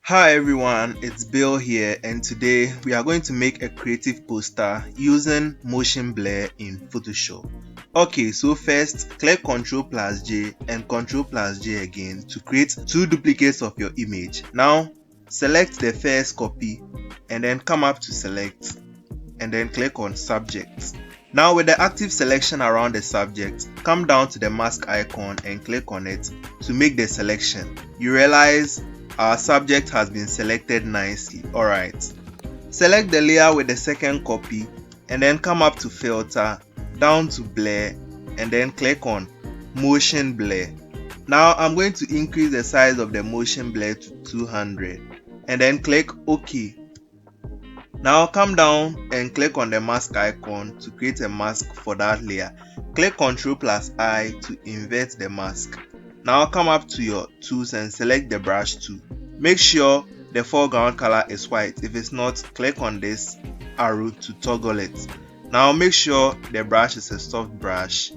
Hi everyone, it's Bill here, and today we are going to make a creative poster using motion blur in Photoshop. Okay, so first click Ctrl plus J and Ctrl plus J again to create two duplicates of your image. Now select the first copy and then come up to select and then click on subject. Now with the active selection around the subject, come down to the mask icon and click on it to make the selection. You realize our subject has been selected nicely. Alright, select the layer with the second copy and then come up to filter, down to blur and then click on motion blur. Now I'm going to increase the size of the motion blur to 200 and then click OK. Now come down and click on the mask icon to create a mask for that layer. Click Ctrl plus I to invert the mask. Now come up to your tools and select the brush tool. Make sure the foreground color is white. If it's not, click on this arrow to toggle it. Now make sure the brush is a soft brush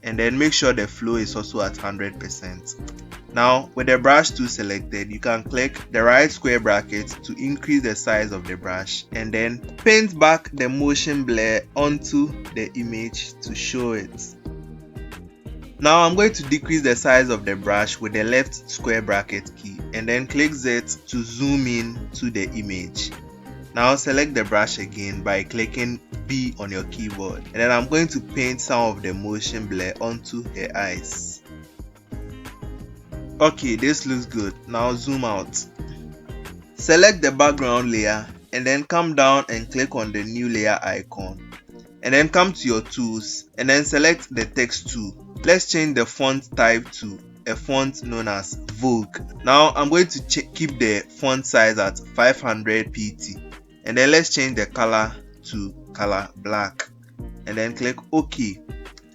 and then make sure the flow is also at 100%. Now with the brush tool selected, you can click the right square bracket to increase the size of the brush and then paint back the motion blur onto the image to show it. Now I'm going to decrease the size of the brush with the left square bracket key and then click Z to zoom in to the image. Now select the brush again by clicking B on your keyboard and then I'm going to paint some of the motion blur onto her eyes. Okay, this looks good. Now zoom out. Select the background layer and then come down and click on the new layer icon and then come to your tools and then select the text tool. Let's change the font type to a font known as Vogue. Now I'm going to keep the font size at 500 pt and then let's change the color to color black and then click OK.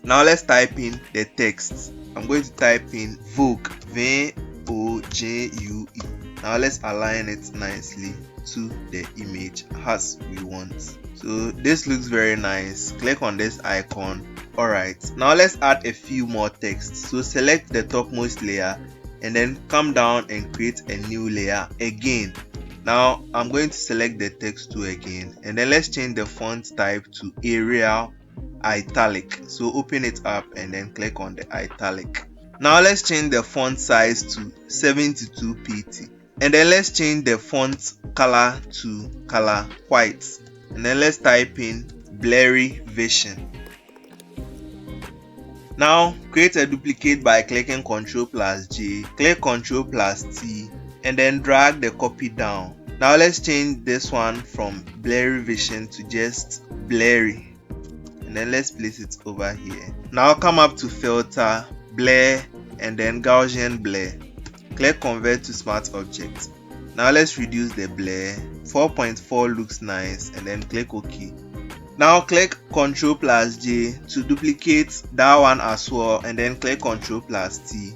Now let's type in the text. I'm going to type in Vogue, V-O-G-U-E. Now let's align it nicely to the image as we want. So this looks very nice. Click on this icon. Alright, now let's add a few more text. So select the topmost layer and then come down and create a new layer again. Now I'm going to select the text tool again and then let's change the font type to Arial Italic. So open it up and then click on the italic. Now let's change the font size to 72 pt and then let's change the font color to color white and then let's type in Blurry Vision. Now create a duplicate by clicking Ctrl plus J, click Ctrl plus T and then drag the copy down. Now let's change this one from Blurry Vision to just Blurry and then let's place it over here. Now come up to filter, blur and then Gaussian blur. Click convert to smart object. Now let's reduce the blur. 4.4 looks nice and then click OK. Now click Ctrl plus J to duplicate that one as well and then click Ctrl plus T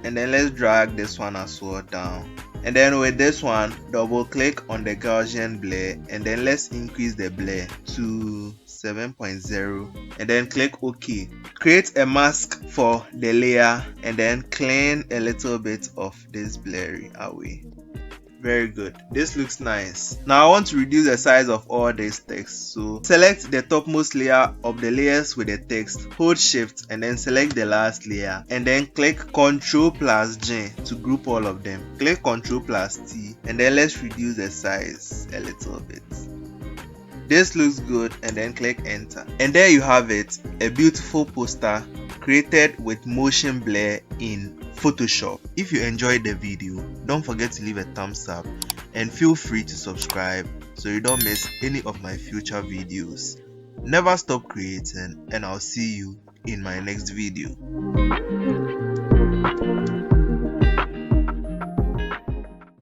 and then let's drag this one as well down. And then with this one, double click on the Gaussian blur and then let's increase the blur to 7.0 and then click OK. Create a mask for the layer and then clean a little bit of this blurry away. Very good. This looks nice. Now I want to reduce the size of all this text. So select the topmost layer of the layers with the text, hold shift and then select the last layer and then click Ctrl plus J to group all of them. Click Ctrl plus T and then let's reduce the size a little bit. This looks good and then click enter. And there you have it, a beautiful poster created with motion blur in Photoshop. If you enjoyed the video, don't forget to leave a thumbs up and feel free to subscribe so you don't miss any of my future videos. Never stop creating and I'll see you in my next video.